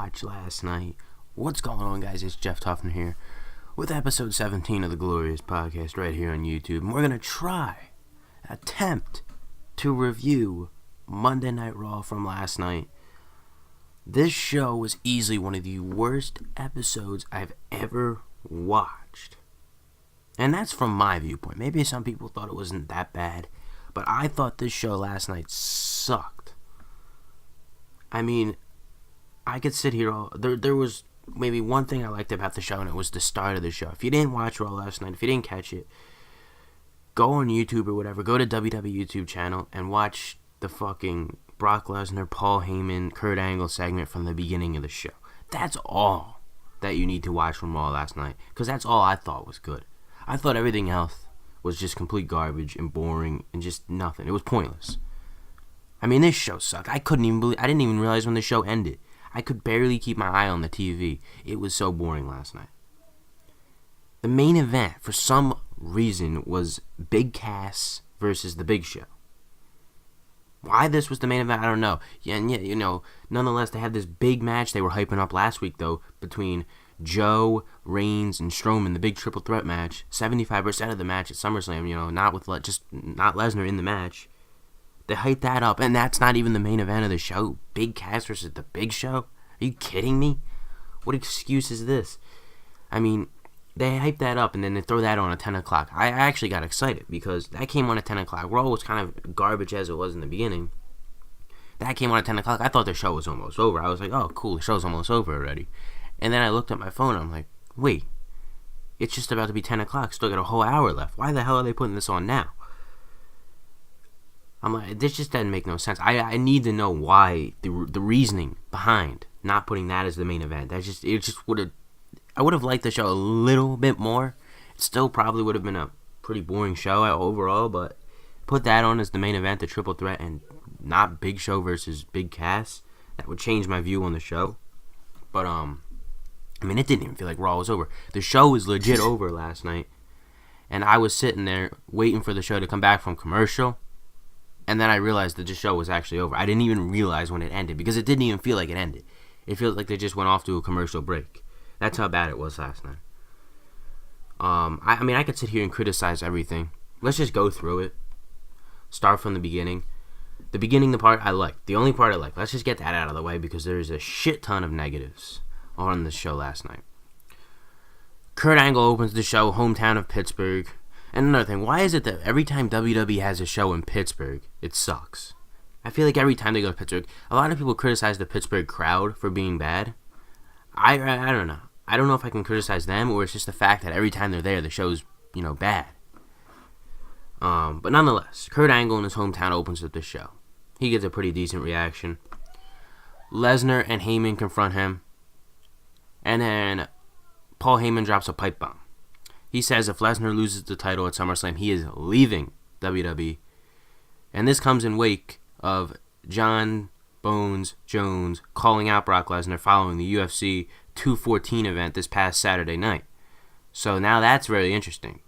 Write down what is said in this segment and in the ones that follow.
watch last night? What's going on, guys? It's Jeff Tuffin here with episode 17 of the Glorious Podcast right here on YouTube. And we're going to attempt to review Monday Night Raw from last night. This show was easily one of the worst episodes I've ever watched. And that's from my viewpoint. Maybe some people thought it wasn't that bad, but I thought this show last night sucked. I mean, I could sit here there was maybe one thing I liked about the show, and it was the start of the show. If you didn't watch Raw last night, if you didn't catch it, go on YouTube or whatever, go to WWE YouTube channel and watch the fucking Brock Lesnar, Paul Heyman, Kurt Angle segment from the beginning of the show. That's all that you need to watch from Raw last night, because that's all I thought was good. I thought everything else was just complete garbage and boring and just nothing. It was pointless. I mean, this show sucked. I didn't even realize when the show ended. I could barely keep my eye on the TV. It was so boring last night. The main event, for some reason, was Big Cass versus The Big Show. Why this was the main event, I don't know. And yet, nonetheless, they had this big match they were hyping up last week, though, between Joe, Reigns, and Strowman, the big triple threat match. 75% of the match at SummerSlam, not Lesnar in the match. They hyped that up, and that's not even the main event of the show. Big Cass versus The Big Show? Are you kidding me? What excuse is this? I mean, they hyped that up, and then they throw that on at 10 o'clock. I actually got excited, because that came on at 10 o'clock. Raw was kind of garbage as it was in the beginning. That came on at 10 o'clock. I thought the show was almost over. I was like, oh, cool, the show's almost over already. And then I looked at my phone, and I'm like, wait, it's just about to be 10 o'clock. Still got a whole hour left. Why the hell are they putting this on now? I'm like, this just doesn't make no sense. I need to know why, the reasoning behind not putting that as the main event. I would have liked the show a little bit more. It still probably would have been a pretty boring show overall, but put that on as the main event, the triple threat, and not Big Show versus Big Cass. That would change my view on the show. But, I mean, it didn't even feel like Raw was over. The show was legit over last night, and I was sitting there waiting for the show to come back from commercial. And then I realized that the show was actually over. I didn't even realize when it ended, because it didn't even feel like it ended. It feels like they just went off to a commercial break. That's how bad it was last night. I mean, I could sit here and criticize everything. Let's just go through it. Start from the beginning. The part I liked. The only part I liked. Let's just get that out of the way, because there's a shit ton of negatives on the show last night. Kurt Angle opens the show, hometown of Pittsburgh. And another thing, why is it that every time WWE has a show in Pittsburgh, it sucks? I feel like every time they go to Pittsburgh, a lot of people criticize the Pittsburgh crowd for being bad. I don't know. I don't know if I can criticize them, or it's just the fact that every time they're there, the show's, bad. But nonetheless, Kurt Angle in his hometown opens up the show. He gets a pretty decent reaction. Lesnar and Heyman confront him. And then Paul Heyman drops a pipe bomb. He says if Lesnar loses the title at SummerSlam, he is leaving WWE. And this comes in wake of John Bones Jones calling out Brock Lesnar following the UFC 214 event this past Saturday night. So now that's very interesting.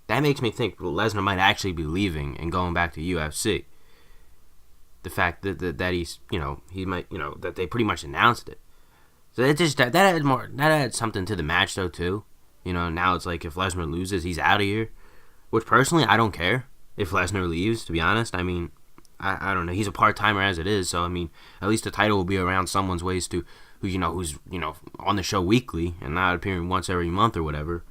That makes me think Lesnar might actually be leaving and going back to UFC. The fact that he's, he might, that they pretty much announced it. So it just that adds something to the match though too. Now it's like if Lesnar loses, he's out of here. Which personally, I don't care if Lesnar leaves, to be honest. I mean, I don't know. He's a part-timer as it is, so I mean, at least the title will be around someone's waist who's on the show weekly and not appearing once every month or whatever.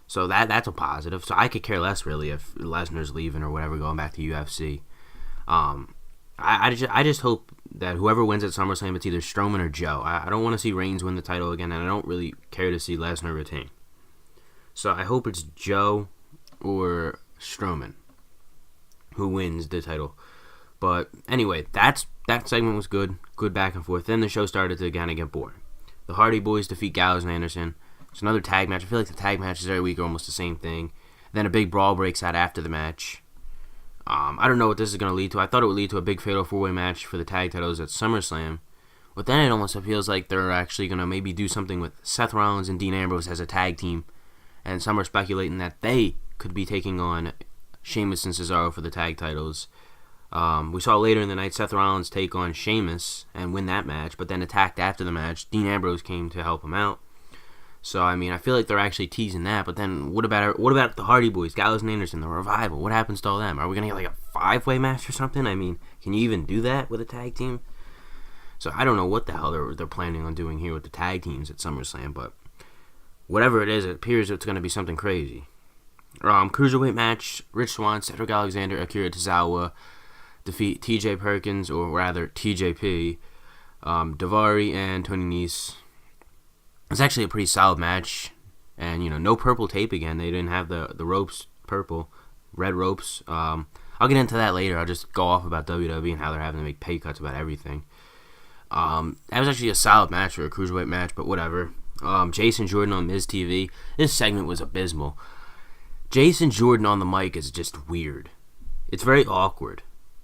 So that's a positive. So I could care less really if Lesnar's leaving or whatever, going back to UFC. I just hope that whoever wins at SummerSlam, it's either Strowman or Joe. I don't want to see Reigns win the title again, and I don't really care to see Lesnar retain. So I hope it's Joe or Strowman who wins the title. But anyway, that segment was good back and forth. Then the show started to kind of get boring. The Hardy Boys defeat Gallows and Anderson. It's another tag match. I feel like the tag matches every week are almost the same thing. Then a big brawl breaks out after the match. I don't know what this is going to lead to. I thought it would lead to a big fatal 4-way match for the tag titles at SummerSlam. But then it almost feels like they're actually going to maybe do something with Seth Rollins and Dean Ambrose as a tag team. And some are speculating that they could be taking on Sheamus and Cesaro for the tag titles. We saw later in the night Seth Rollins take on Sheamus and win that match, but then attacked after the match. Dean Ambrose came to help him out. So, I mean, I feel like they're actually teasing that. But then what about the Hardy Boys, Gallows and Anderson, the Revival? What happens to all them? Are we going to get like a 5-way match or something? I mean, can you even do that with a tag team? So I don't know what the hell they're planning on doing here with the tag teams at SummerSlam. But whatever it is, it appears it's going to be something crazy. Cruiserweight match, Rich Swann, Cedric Alexander, Akira Tozawa defeat TJ Perkins, or rather TJP, Daivari, and Tony Nese. It's actually a pretty solid match, and no purple tape again. They didn't have the ropes purple, red ropes. I'll get into that later. I'll just go off about WWE and how they're having to make pay cuts about everything. That was actually a solid match for a cruiserweight match, but whatever. Jason Jordan on Miz TV. This segment was abysmal. Jason Jordan on the mic is just weird. It's very awkward.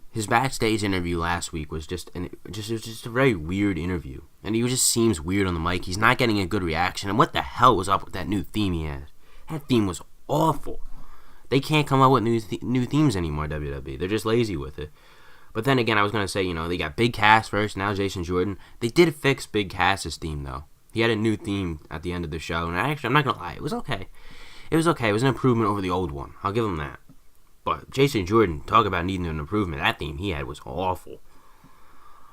His backstage interview last week was just a very weird interview. And he just seems weird on the mic. He's not getting a good reaction. And what the hell was up with that new theme he had? That theme was awful. They can't come up with new themes anymore, WWE. They're just lazy with it. But then again, I was going to say, they got Big Cass first, now Jason Jordan. They did fix Big Cass's theme, though. He had a new theme at the end of the show. And I'm not going to lie, it was okay. It was okay. It was an improvement over the old one. I'll give him that. But Jason Jordan, talk about needing an improvement. That theme he had was awful.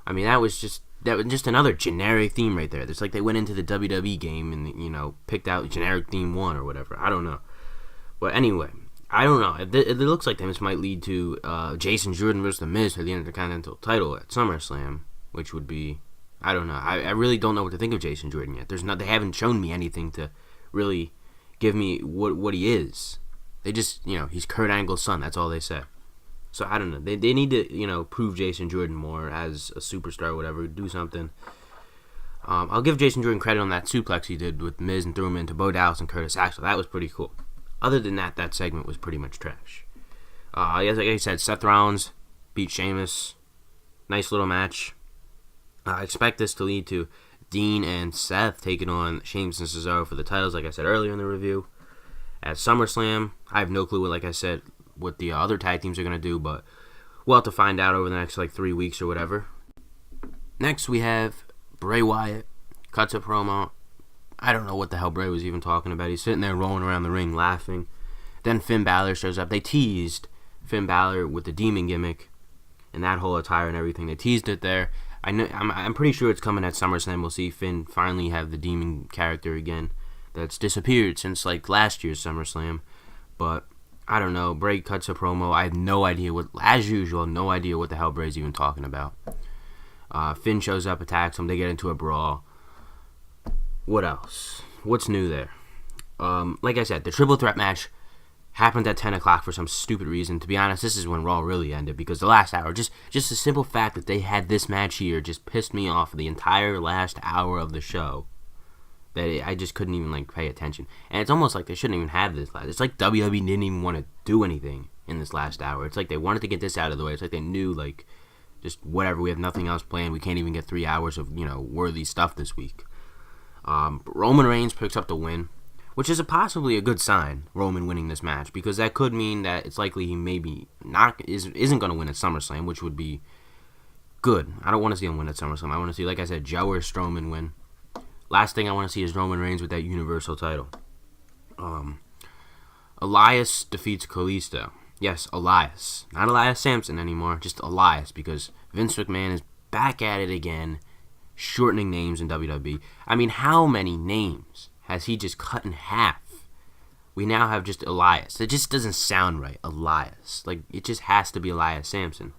I mean, that was just another generic theme right there. It's like they went into the WWE game and picked out generic theme 1 or whatever. I don't know. But anyway, I don't know. It looks like this might lead to Jason Jordan versus The Miz for the Intercontinental title at SummerSlam, which would be, I don't know. I really don't know what to think of Jason Jordan yet. They haven't shown me anything to really give me what he is. They just, he's Kurt Angle's son. That's all they say. So, I don't know. They need to, prove Jason Jordan more as a superstar or whatever. Do something. I'll give Jason Jordan credit on that suplex he did with Miz and threw him into Bo Dallas and Curtis Axel. That was pretty cool. Other than that, that segment was pretty much trash. Like I said, Seth Rollins beat Sheamus. Nice little match. I expect this to lead to Dean and Seth taking on Sheamus and Cesaro for the titles, like I said earlier in the review. At SummerSlam, I have no clue, like I said, what the other tag teams are going to do, but we'll have to find out over the next 3 weeks or whatever. Next, we have Bray Wyatt, cuts a promo. I don't know what the hell Bray was even talking about. He's sitting there rolling around the ring laughing. Then Finn Balor shows up. They teased Finn Balor with the demon gimmick and that whole attire and everything. They teased it there. I'm pretty sure it's coming at SummerSlam. We'll see Finn finally have the demon character again. That's disappeared since last year's SummerSlam. But I don't know. Bray cuts a promo. I have no idea as usual, no idea what the hell Bray's even talking about. Finn shows up, attacks him. They get into a brawl. What else? What's new there? Like I said, the triple threat match happened at 10 o'clock for some stupid reason. To be honest, this is when Raw really ended because the last hour, just the simple fact that they had this match here just pissed me off the entire last hour of the show. That I just couldn't even pay attention. And it's almost like they shouldn't even have this last. It's like WWE didn't even want to do anything in this last hour. It's like they wanted to get this out of the way. It's like they knew just whatever, we have nothing else planned. We can't even get 3 hours of, worthy stuff this week. Roman Reigns picks up the win, which is possibly a good sign, Roman winning this match, because that could mean that it's likely he maybe isn't going to win at SummerSlam, which would be good. I don't want to see him win at SummerSlam. I want to see, like I said, Joe or Strowman win. Last thing I want to see is Roman Reigns with that Universal title. Elias defeats Kalisto. Yes, Elias. Not Elias Sampson anymore, just Elias, because Vince McMahon is back at it again, shortening names in WWE. I mean, how many names has he just cut in half? We now have just Elias. It just doesn't sound right, Elias. It just has to be Elias Sampson.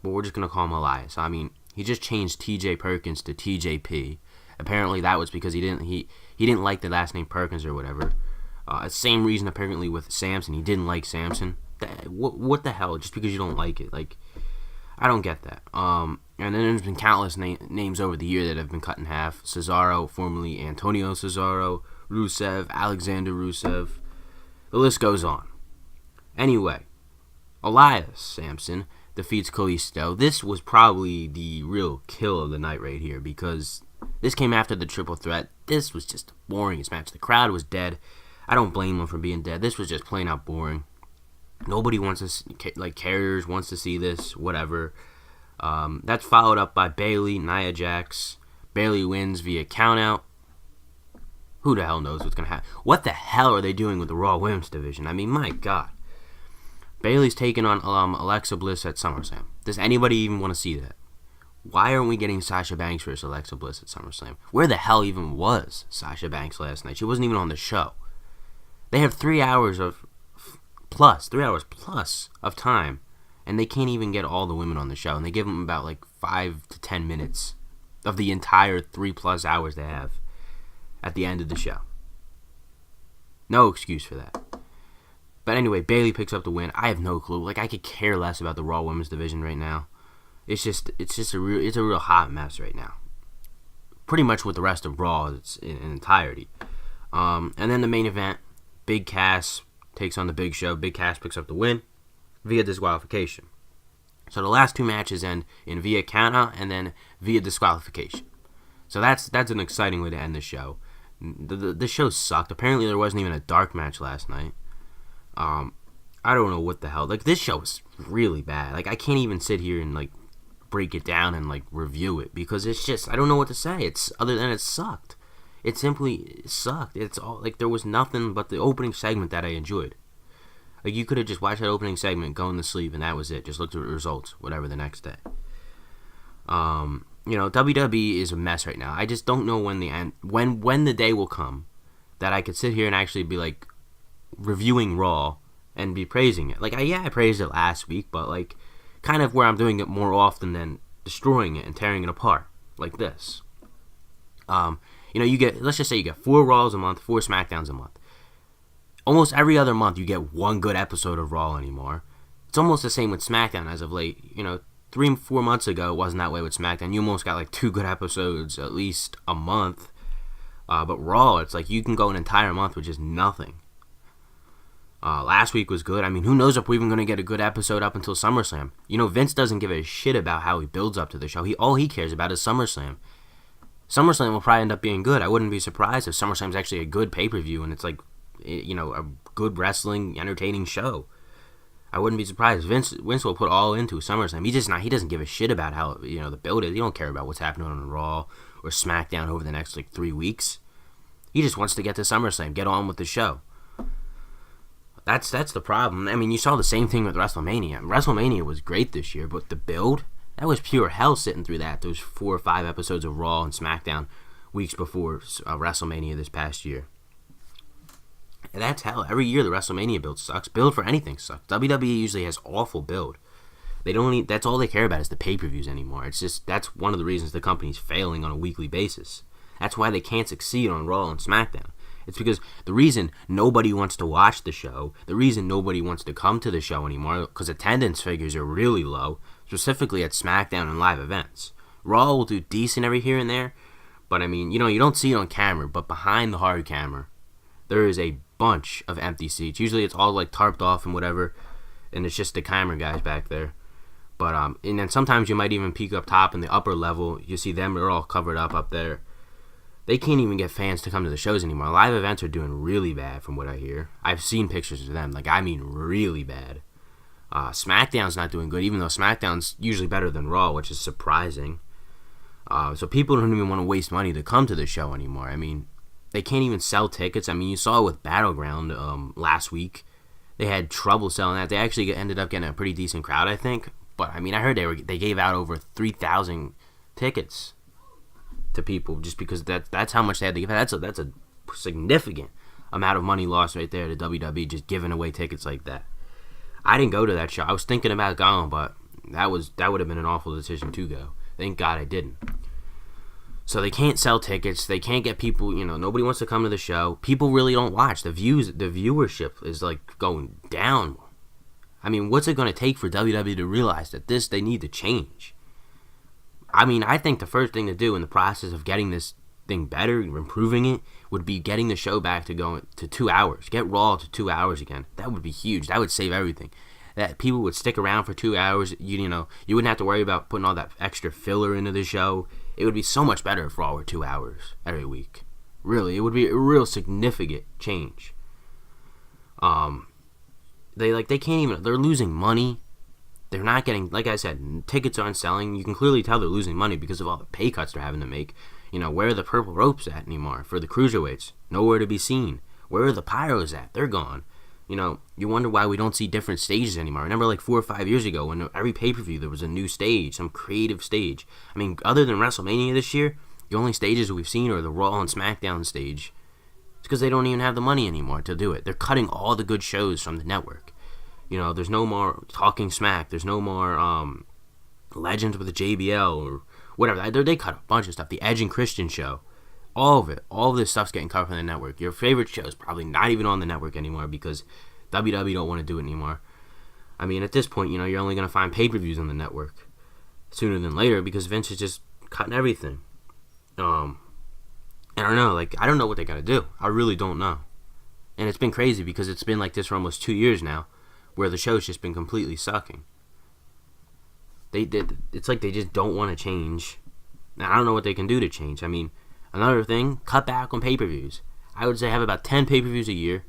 But we're just going to call him Elias. I mean, he just changed TJ Perkins to TJP. Apparently that was because he didn't like the last name Perkins or whatever. Same reason apparently with Samson. He didn't like Samson. What the hell? Just because you don't like it. I don't get that. And then there's been countless names over the year that have been cut in half. Cesaro, formerly Antonio Cesaro, Rusev, Alexander Rusev. The list goes on. Anyway, Elias Sampson defeats Kalisto. This was probably the real kill of the night right here because this came after the triple threat. This was just the boringest match. The crowd was dead. I don't blame them for being dead. This was just plain out boring. Nobody wants to, like, carriers wants to see this, whatever. That's followed up by Bayley, Nia Jax. Bayley wins via countout. Who the hell knows what's going to happen? What the hell are they doing with the Raw Women's Division? I mean, my God. Bayley's taking on Alexa Bliss at SummerSlam. Does anybody even want to see that? Why aren't we getting Sasha Banks versus Alexa Bliss at SummerSlam? Where the hell even was Sasha Banks last night? She wasn't even on the show. They have 3 hours plus of time, and they can't even get all the women on the show. And they give them about like 5 to 10 minutes of the entire 3+ hours they have at the end of the show. No excuse for that. But anyway, Bayley picks up the win. I have no clue. Like, I could care less about the Raw Women's Division right now. It's a real hot mess right now. Pretty much with the rest of Raw, it's in entirety. And then the main event, Big Cass takes on the Big Show. Big Cass picks up the win via disqualification. So the last two matches end in via countout and then via disqualification. So that's an exciting way to end the show. The show sucked. Apparently there wasn't even a dark match last night. I don't know what the hell. Like, this show is really bad. Like, I can't even sit here and like break it down and like review it because it's just, I don't know what to say. It's other than it sucked. It simply sucked. It's all like there was nothing but the opening segment that I enjoyed. Like, you could have just watched that opening segment, going to sleep, and that was it. Just looked at the results, whatever, the next day. WWE is a mess right now. I just don't know when the end, when the day will come that I could sit here and actually be like reviewing Raw and be praising it. Like, I praised it last week, but like kind of where I'm doing it more often than destroying it and tearing it apart like this. You get, let's just say you get 4 Raws a month, 4 SmackDowns a month. Almost every other month you get one good episode of Raw anymore. It's almost the same with SmackDown as of late. 3-4 months ago, it wasn't that way with SmackDown. You almost got like 2 good episodes at least a month. But Raw, it's like you can go an entire month with just nothing. Last week was good. I mean, who knows if we're even going to get a good episode up until SummerSlam. Vince doesn't give a shit about how he builds up to the show. All he cares about is SummerSlam. SummerSlam will probably end up being good. I wouldn't be surprised if SummerSlam's actually a good pay-per-view and it's like, a good wrestling, entertaining show. I wouldn't be surprised. Vince will put all into SummerSlam. He doesn't give a shit about how, the build is. He don't care about what's happening on Raw or SmackDown over the next, 3 weeks. He just wants to get to SummerSlam, get on with the show. That's the problem. I mean, you saw the same thing with WrestleMania. WrestleMania was great this year, but the build, that was pure hell sitting through that. Those 4 or 5 episodes of Raw and SmackDown weeks before WrestleMania this past year. And that's hell. Every year the WrestleMania build sucks. Build for anything sucks. WWE usually has awful build. That's all they care about is the pay-per-views anymore. It's just, that's one of the reasons the company's failing on a weekly basis. That's why they can't succeed on Raw and SmackDown. It's because the reason nobody wants to watch the show, the reason nobody wants to come to the show anymore, because attendance figures are really low, specifically at SmackDown and live events. Raw will do decent every here and there, but I mean, you don't see it on camera, but behind the hard camera, there is a bunch of empty seats. Usually it's all like tarped off and whatever, and it's just the camera guys back there. But and then sometimes you might even peek up top in the upper level. You see them, they're all covered up there. They can't even get fans to come to the shows anymore. Live events are doing really bad from what I hear. I've seen pictures of them. Like, I mean really bad. SmackDown's not doing good, even though SmackDown's usually better than Raw, which is surprising. So people don't even want to waste money to come to the show anymore. I mean, they can't even sell tickets. I mean, you saw it with Battleground last week. They had trouble selling that. They actually ended up getting a pretty decent crowd, I think. But, I mean, I heard they gave out over 3,000 tickets to people just because that's how much they had to give. That's a significant amount of money lost right there to WWE just giving away tickets like that. I didn't go to that show. I was thinking about going, but that would have been an awful decision to go. Thank God I didn't. So they can't sell tickets. They can't get people. Nobody wants to come to the show. People really don't watch. The viewership is like going down. I mean, what's it going to take for WWE to realize that they need to change? I mean, I think the first thing to do in the process of getting this thing better, improving it, would be getting the show back to going to 2 hours. Get Raw to 2 hours again. That would be huge. That would save everything. That people would stick around for 2 hours. You wouldn't have to worry about putting all that extra filler into the show. It would be so much better if Raw were 2 hours every week. Really, it would be a real significant change. they can't even, they're losing money. They're not getting, like I said, tickets aren't selling. You can clearly tell they're losing money because of all the pay cuts they're having to make. Where are the purple ropes at anymore for the cruiserweights? Nowhere to be seen. Where are the pyros at? They're gone. You wonder why we don't see different stages anymore. Remember like 4 or 5 years ago when every pay-per-view there was a new stage, some creative stage. I mean, other than WrestleMania this year, the only stages we've seen are the Raw and SmackDown stage. It's because they don't even have the money anymore to do it. They're cutting all the good shows from the network. There's no more Talking Smack. There's no more Legends with the JBL or whatever. They cut a bunch of stuff. The Edge and Christian show. All of it. All of this stuff's getting cut from the network. Your favorite show is probably not even on the network anymore because WWE don't want to do it anymore. I mean, at this point, you're only going to find pay-per-views on the network sooner than later because Vince is just cutting everything. I don't know. I don't know what they got to do. I really don't know. And it's been crazy because it's been like this for almost 2 years now where the show's just been completely sucking. It's like they just don't want to change. Now, I don't know what they can do to change. I mean, another thing, cut back on pay-per-views. I would say have about 10 pay-per-views a year.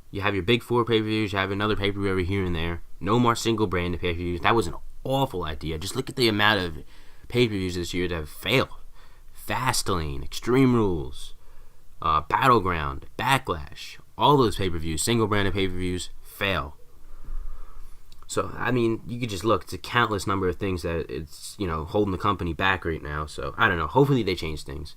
You have your big 4 pay-per-views. You have another pay-per-view every here and there. No more single-branded pay-per-views. That was an awful idea. Just look at the amount of pay-per-views this year that have failed. Fastlane, Extreme Rules, Battleground, Backlash. All those pay-per-views, single-branded pay-per-views, fail. So, I mean, you could just look. It's a countless number of things that it's, holding the company back right now. So, I don't know. Hopefully they change things.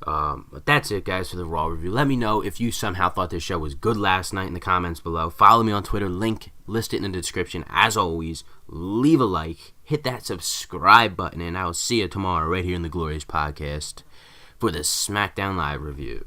But that's it, guys, for the Raw review. Let me know if you somehow thought this show was good last night in the comments below. Follow me on Twitter. Link listed in the description. As always, leave a like. Hit that subscribe button. And I will see you tomorrow right here in the Glorious Podcast for the SmackDown Live review.